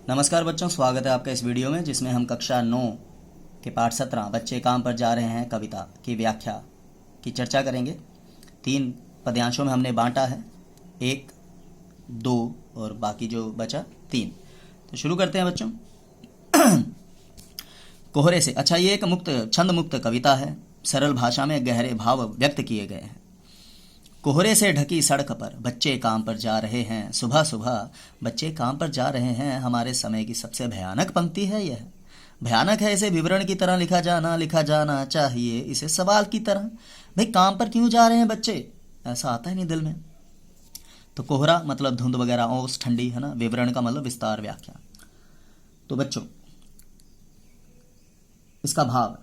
नमस्कार बच्चों, स्वागत है आपका इस वीडियो में जिसमें हम कक्षा 9 के पाठ 17 बच्चे काम पर जा रहे हैं कविता की व्याख्या की चर्चा करेंगे। 3 पद्यांशों में हमने बांटा है, 1, 2 और बाकी जो बचा 3। तो शुरू करते हैं बच्चों। कोहरे से। अच्छा, ये एक छंद मुक्त कविता है। सरल भाषा में गहरे भाव व्यक्त किए गए हैं। कोहरे से ढकी सड़क पर बच्चे काम पर जा रहे हैं। सुबह सुबह बच्चे काम पर जा रहे हैं। हमारे समय की सबसे भयानक पंक्ति है यह। भयानक है, इसे विवरण की तरह लिखा जाना चाहिए, इसे सवाल की तरह। भाई, काम पर क्यों जा रहे हैं बच्चे, ऐसा आता है नहीं दिल में। तो कोहरा मतलब धुंध वगैरह, ओस ठंडी, है ना। विवरण का मतलब विस्तार, व्याख्या। तो बच्चों, इसका भाव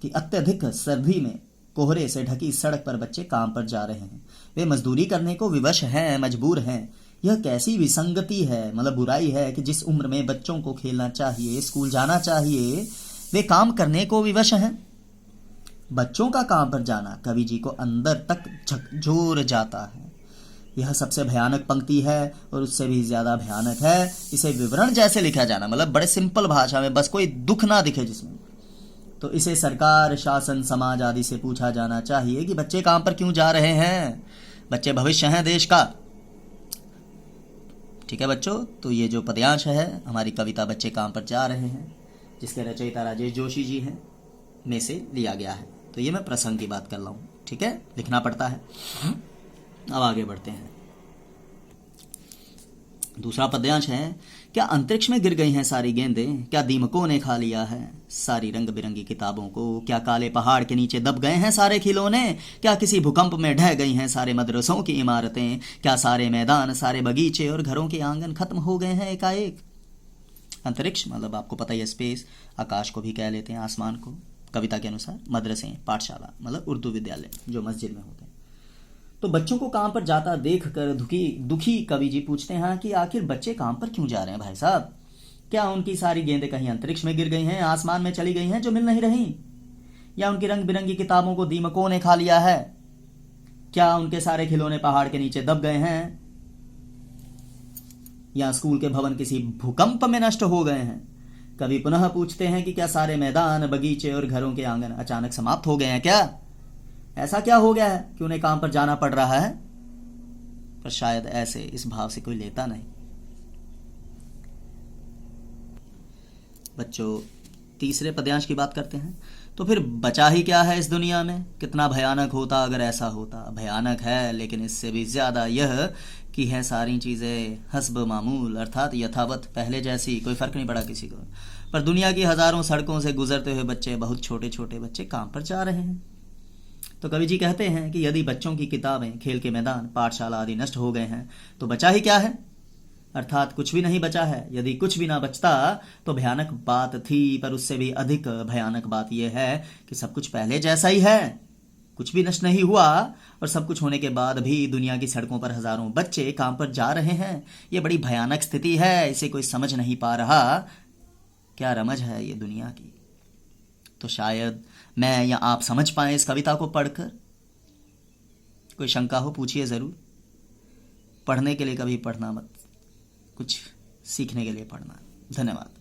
कि अत्यधिक सर्दी में कोहरे से ढकी सड़क पर बच्चे काम पर जा रहे हैं। वे मजदूरी करने को विवश हैं, मजबूर हैं। यह कैसी विसंगति है, मतलब बुराई है कि जिस उम्र में बच्चों को खेलना चाहिए, स्कूल जाना चाहिए, वे काम करने को विवश हैं। बच्चों का काम पर जाना कवि जी को अंदर तक झकझोर जाता है। यह सबसे भयानक पंक्ति है और उससे भी ज्यादा भयानक है इसे विवरण जैसे लिखा जाना, मतलब बड़े सिंपल भाषा में, बस कोई दुख ना दिखे जिसमें। तो इसे सरकार, शासन, समाज आदि से पूछा जाना चाहिए कि बच्चे काम पर क्यों जा रहे हैं। बच्चे भविष्य हैं देश का। ठीक है बच्चों, तो ये जो पद्यांश है हमारी कविता बच्चे काम पर जा रहे हैं, जिसके रचयिता राजेश जोशी जी हैं, में से लिया गया है। तो ये मैं प्रसंग की बात कर रहा हूँ, ठीक है, लिखना पड़ता है। अब आगे बढ़ते हैं। दूसरा पद्यांश है, क्या अंतरिक्ष में गिर गई हैं सारी गेंदें, क्या दीमकों ने खा लिया है सारी रंग बिरंगी किताबों को, क्या काले पहाड़ के नीचे दब गए हैं सारे खिलौने, क्या किसी भूकंप में ढह गई हैं सारे मदरसों की इमारतें, क्या सारे मैदान, सारे बगीचे और घरों के आंगन खत्म हो गए हैं एकाएक। अंतरिक्ष मतलब आपको पता ही है, स्पेस, आकाश को भी कह लेते हैं, आसमान को। कविता के अनुसार मदरसे, पाठशाला मतलब उर्दू विद्यालय जो मस्जिद में होते हैं। तो बच्चों को काम पर जाता देखकर दुखी कवि जी पूछते हैं कि आखिर बच्चे काम पर क्यों जा रहे हैं भाई साहब। क्या उनकी सारी गेंदें कहीं अंतरिक्ष में गिर गई हैं, आसमान में चली गई हैं जो मिल नहीं रही, या उनकी रंग बिरंगी किताबों को दीमकों ने खा लिया है, क्या उनके सारे खिलौने पहाड़ के नीचे दब गए हैं, या स्कूल के भवन किसी भूकंप में नष्ट हो गए हैं। कवि पुनः पूछते हैं कि क्या सारे मैदान, बगीचे और घरों के आंगन अचानक समाप्त हो गए हैं, क्या ऐसा क्या हो गया है कि उन्हें काम पर जाना पड़ रहा है। पर शायद ऐसे इस भाव से कोई लेता नहीं। बच्चों, तीसरे पद्यांश की बात करते हैं। तो फिर बचा ही क्या है इस दुनिया में, कितना भयानक होता अगर ऐसा होता। भयानक है, लेकिन इससे भी ज्यादा यह कि है सारी चीजें हस्ब मामूल, अर्थात यथावत, पहले जैसी, कोई फर्क नहीं पड़ा किसी को। पर दुनिया की हजारों सड़कों से गुजरते हुए बच्चे, बहुत छोटे छोटे बच्चे काम पर जा रहे हैं। तो कवि जी कहते हैं कि यदि बच्चों की किताबें, खेल के मैदान, पाठशाला आदि नष्ट हो गए हैं तो बचा ही क्या है, अर्थात कुछ भी नहीं बचा है। यदि कुछ भी ना बचता तो भयानक बात थी, पर उससे भी अधिक भयानक बात यह है कि सब कुछ पहले जैसा ही है, कुछ भी नष्ट नहीं हुआ, और सब कुछ होने के बाद भी दुनिया की सड़कों पर हजारों बच्चे काम पर जा रहे हैं। ये बड़ी भयानक स्थिति है, इसे कोई समझ नहीं पा रहा। क्या रमज है ये दुनिया की। तो शायद मैं या आप समझ पाए इस कविता को पढ़कर। कोई शंका हो पूछिए जरूर। पढ़ने के लिए कभी पढ़ना मत, कुछ सीखने के लिए पढ़ना। धन्यवाद।